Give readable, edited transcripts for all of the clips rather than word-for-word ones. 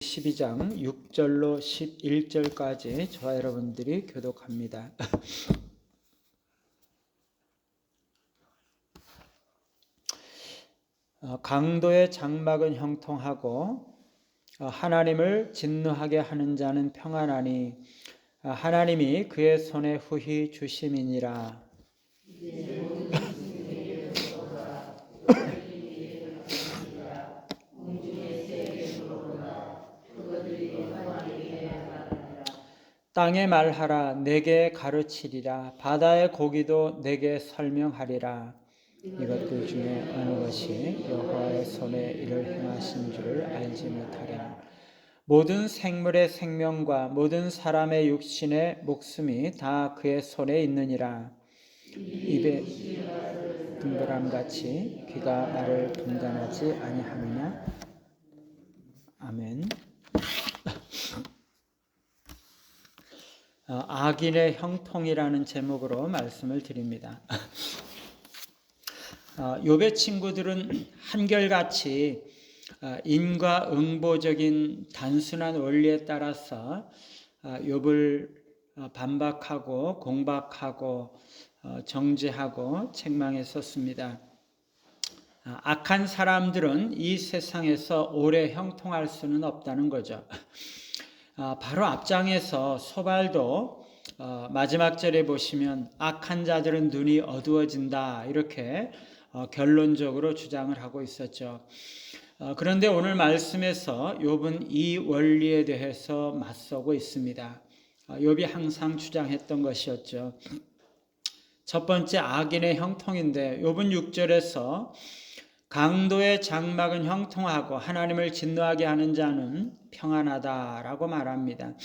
12장 6절로 11절까지 저와 여러분들이 교독합니다. 강도의 장막은 형통하고 하나님을 진노하게 하는 자는 평안하니 하나님이 그의 손에 후히 주심이니라. 땅에 말하라, 내게 가르치리라. 바다의 고기도 내게 설명하리라. 이것들 중에 어느 것이 여호와의 손에 이를 행하신 줄을 알지 못하랴. 모든 생물의 생명과 모든 사람의 육신의 목숨이 다 그의 손에 있느니라. 입에 등불함같이 귀가 나를 분간하지 아니하느냐. 아멘. 악인의 형통이라는 제목으로 말씀을 드립니다. 욥의 친구들은 한결같이 인과응보적인 단순한 원리에 따라서 욥을 반박하고 공박하고 정죄하고 책망했었습니다. 악한 사람들은 이 세상에서 오래 형통할 수는 없다는 거죠. 바로 앞장에서 소발도 마지막 절에 보시면 악한 자들은 눈이 어두워진다 이렇게 결론적으로 주장을 하고 있었죠. 그런데 오늘 말씀에서 욥은 이 원리에 대해서 맞서고 있습니다. 욥이 항상 주장했던 것이었죠. 첫 번째 악인의 형통인데 욥은 6절에서 강도의 장막은 형통하고 하나님을 진노하게 하는 자는 평안하다라고 말합니다.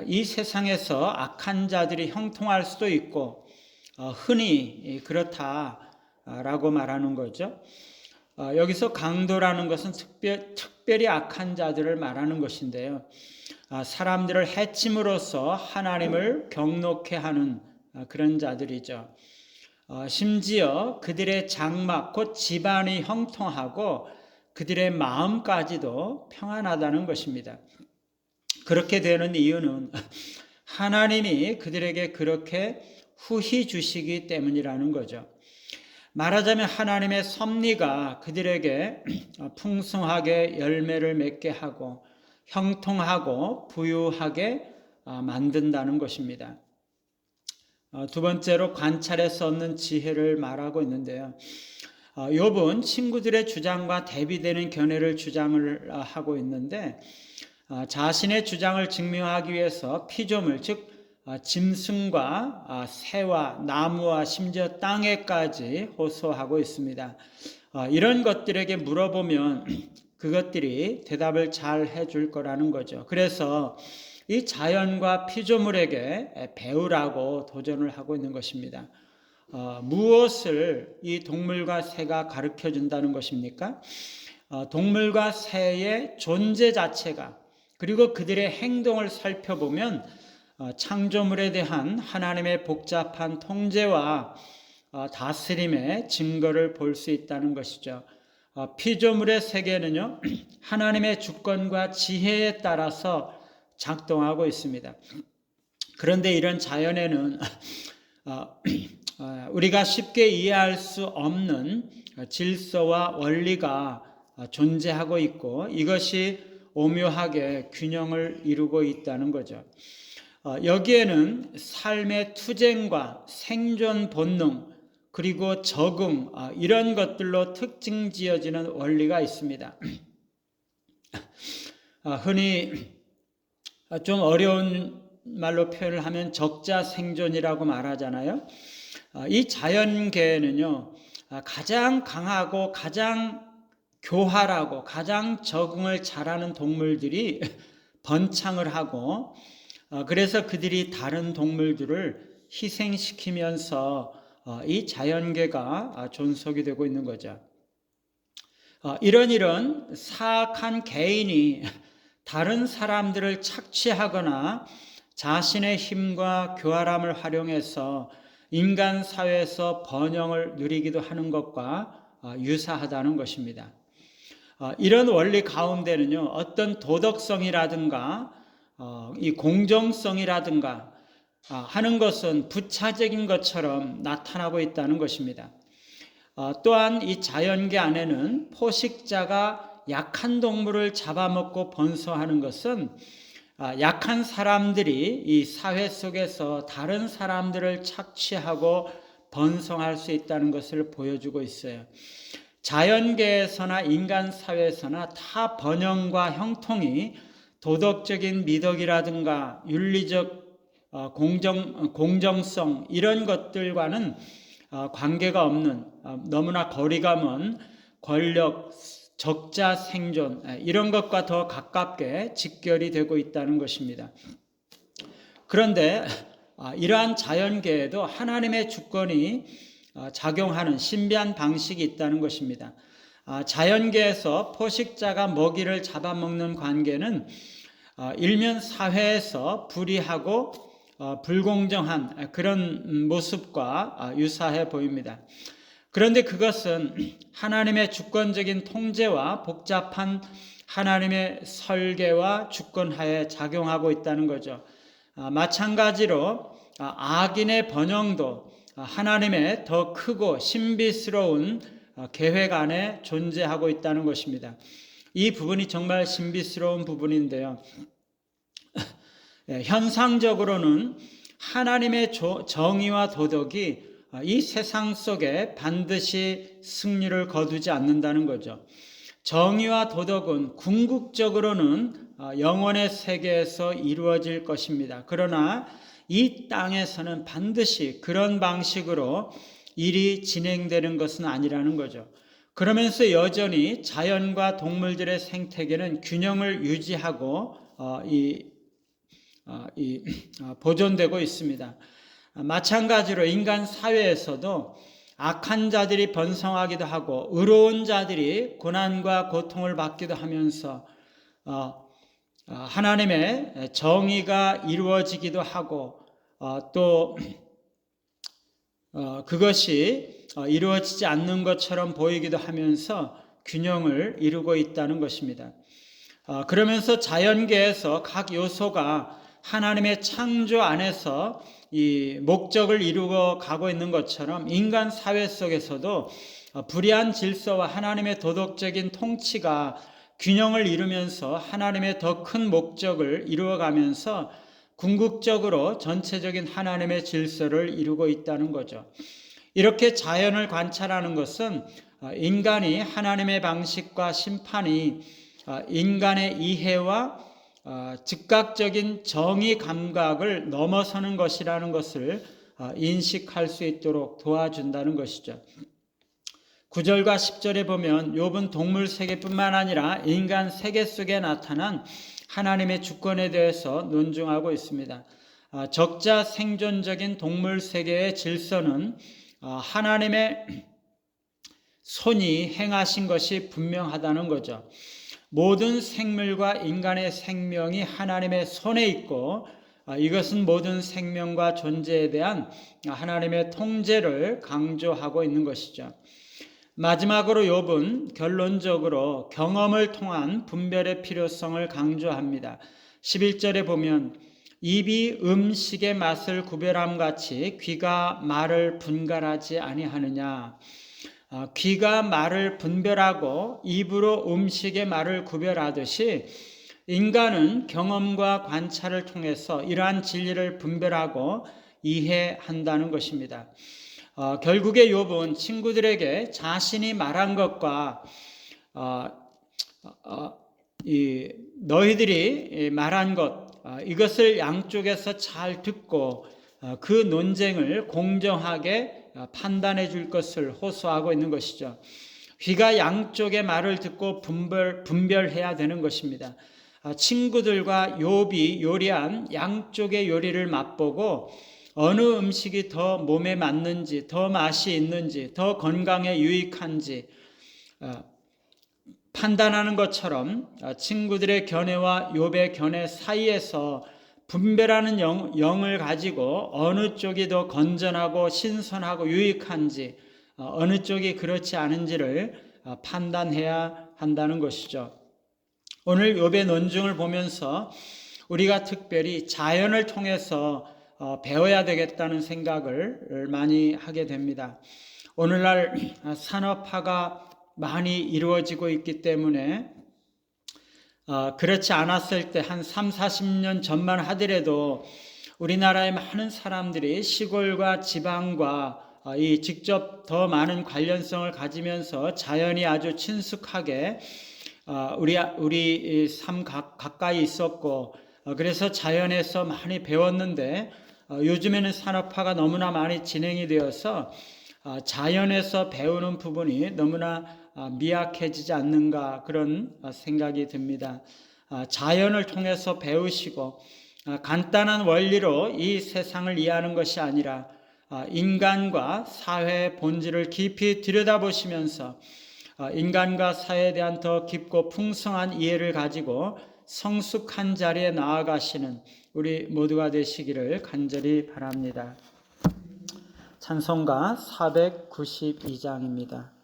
이 세상에서 악한 자들이 형통할 수도 있고 흔히 그렇다라고 말하는 거죠. 여기서 강도라는 것은 특별히 악한 자들을 말하는 것인데요. 사람들을 해침으로써 하나님을 경노케 하는 그런 자들이죠. 심지어 그들의 장막, 곧 집안이 형통하고 그들의 마음까지도 평안하다는 것입니다. 그렇게 되는 이유는 하나님이 그들에게 그렇게 후히 주시기 때문이라는 거죠. 말하자면 하나님의 섭리가 그들에게 풍성하게 열매를 맺게 하고 형통하고 부유하게 만든다는 것입니다. 두 번째로 관찰해서 얻는 지혜를 말하고 있는데요. 욥은 친구들의 주장과 대비되는 견해를 주장을 하고 있는데 자신의 주장을 증명하기 위해서 피조물, 즉 짐승과 새와 나무와 심지어 땅에까지 호소하고 있습니다. 이런 것들에게 물어보면 그것들이 대답을 잘 해줄 거라는 거죠. 그래서 이 자연과 피조물에게 배우라고 도전을 하고 있는 것입니다. 무엇을 이 동물과 새가 가르쳐 준다는 것입니까? 동물과 새의 존재 자체가, 그리고 그들의 행동을 살펴보면 창조물에 대한 하나님의 복잡한 통제와 다스림의 증거를 볼 수 있다는 것이죠. 피조물의 세계는요, 하나님의 주권과 지혜에 따라서 작동하고 있습니다. 그런데 이런 자연에는 우리가 쉽게 이해할 수 없는 질서와 원리가 존재하고 있고 이것이 오묘하게 균형을 이루고 있다는 거죠. 여기에는 삶의 투쟁과 생존 본능 그리고 적응 이런 것들로 특징 지어지는 원리가 있습니다. 흔히 좀 어려운 말로 표현을 하면 적자생존이라고 말하잖아요. 이 자연계에는요, 가장 강하고 가장 교활하고 가장 적응을 잘하는 동물들이 번창을 하고 그래서 그들이 다른 동물들을 희생시키면서 이 자연계가 존속이 되고 있는 거죠. 이런 사악한 개인이 다른 사람들을 착취하거나 자신의 힘과 교활함을 활용해서 인간 사회에서 번영을 누리기도 하는 것과 유사하다는 것입니다. 이런 원리 가운데는요, 어떤 도덕성이라든가 이 공정성이라든가 하는 것은 부차적인 것처럼 나타나고 있다는 것입니다. 또한 이 자연계 안에는 포식자가 약한 동물을 잡아먹고 번성하는 것은 약한 사람들이 이 사회 속에서 다른 사람들을 착취하고 번성할 수 있다는 것을 보여주고 있어요. 자연계에서나 인간 사회에서나 타 번영과 형통이 도덕적인 미덕이라든가 윤리적 공정성 이런 것들과는 관계가 없는 너무나 거리가 먼 권력, 적자 생존 이런 것과 더 가깝게 직결이 되고 있다는 것입니다. 그런데 이러한 자연계에도 하나님의 주권이 작용하는 신비한 방식이 있다는 것입니다. 자연계에서 포식자가 먹이를 잡아먹는 관계는 일면 사회에서 불의하고 불공정한 그런 모습과 유사해 보입니다. 그런데 그것은 하나님의 주권적인 통제와 복잡한 하나님의 설계와 주권하에 작용하고 있다는 거죠. 마찬가지로 악인의 번영도 하나님의 더 크고 신비스러운 계획 안에 존재하고 있다는 것입니다. 이 부분이 정말 신비스러운 부분인데요. 현상적으로는 하나님의 정의와 도덕이 이 세상 속에 반드시 승리를 거두지 않는다는 거죠. 정의와 도덕은 궁극적으로는 영원의 세계에서 이루어질 것입니다. 그러나 이 땅에서는 반드시 그런 방식으로 일이 진행되는 것은 아니라는 거죠. 그러면서 여전히 자연과 동물들의 생태계는 균형을 유지하고 보존되고 있습니다. 마찬가지로 인간 사회에서도 악한 자들이 번성하기도 하고 의로운 자들이 고난과 고통을 받기도 하면서 하나님의 정의가 이루어지기도 하고 또 그것이 이루어지지 않는 것처럼 보이기도 하면서 균형을 이루고 있다는 것입니다. 그러면서 자연계에서 각 요소가 하나님의 창조 안에서 이 목적을 이루어 가고 있는 것처럼 인간 사회 속에서도 불의한 질서와 하나님의 도덕적인 통치가 균형을 이루면서 하나님의 더 큰 목적을 이루어가면서 궁극적으로 전체적인 하나님의 질서를 이루고 있다는 거죠. 이렇게 자연을 관찰하는 것은 인간이 하나님의 방식과 심판이 인간의 이해와 즉각적인 정의 감각을 넘어서는 것이라는 것을 인식할 수 있도록 도와준다는 것이죠. 9절과 10절에 보면 욥은 동물 세계뿐만 아니라 인간 세계 속에 나타난 하나님의 주권에 대해서 논증하고 있습니다. 적자 생존적인 동물 세계의 질서는 하나님의 손이 행하신 것이 분명하다는 거죠. 모든 생물과 인간의 생명이 하나님의 손에 있고 이것은 모든 생명과 존재에 대한 하나님의 통제를 강조하고 있는 것이죠. 마지막으로 욥은 결론적으로 경험을 통한 분별의 필요성을 강조합니다. 11절에 보면 입이 음식의 맛을 구별함 같이 귀가 말을 분간하지 아니하느냐. 귀가 말을 분별하고 입으로 음식의 말을 구별하듯이 인간은 경험과 관찰을 통해서 이러한 진리를 분별하고 이해한다는 것입니다. 결국에 욥은 친구들에게 자신이 말한 것과 너희들이 말한 것 이것을 양쪽에서 잘 듣고 그 논쟁을 공정하게 판단해 줄 것을 호소하고 있는 것이죠. 귀가 양쪽의 말을 듣고 분별해야 되는 것입니다. 친구들과 욥이 요리한 양쪽의 요리를 맛보고 어느 음식이 더 몸에 맞는지, 더 맛이 있는지, 더 건강에 유익한지 판단하는 것처럼 친구들의 견해와 욥의 견해 사이에서 분별하는 영을 가지고 어느 쪽이 더 건전하고 신선하고 유익한지 어느 쪽이 그렇지 않은지를 판단해야 한다는 것이죠. 오늘 욥의 논증을 보면서 우리가 특별히 자연을 통해서 배워야 되겠다는 생각을 많이 하게 됩니다. 오늘날 산업화가 많이 이루어지고 있기 때문에 그렇지 않았을 때 한 3, 40년 전만 하더라도 우리나라의 많은 사람들이 시골과 지방과 이 직접 더 많은 관련성을 가지면서 자연이 아주 친숙하게 우리 삶 가까이 있었고 그래서 자연에서 많이 배웠는데 요즘에는 산업화가 너무나 많이 진행이 되어서 자연에서 배우는 부분이 너무나 미약해지지 않는가 그런 생각이 듭니다. 자연을 통해서 배우시고 간단한 원리로 이 세상을 이해하는 것이 아니라 인간과 사회의 본질을 깊이 들여다보시면서 인간과 사회에 대한 더 깊고 풍성한 이해를 가지고 성숙한 자리에 나아가시는 우리 모두가 되시기를 간절히 바랍니다. 찬송가 492장입니다.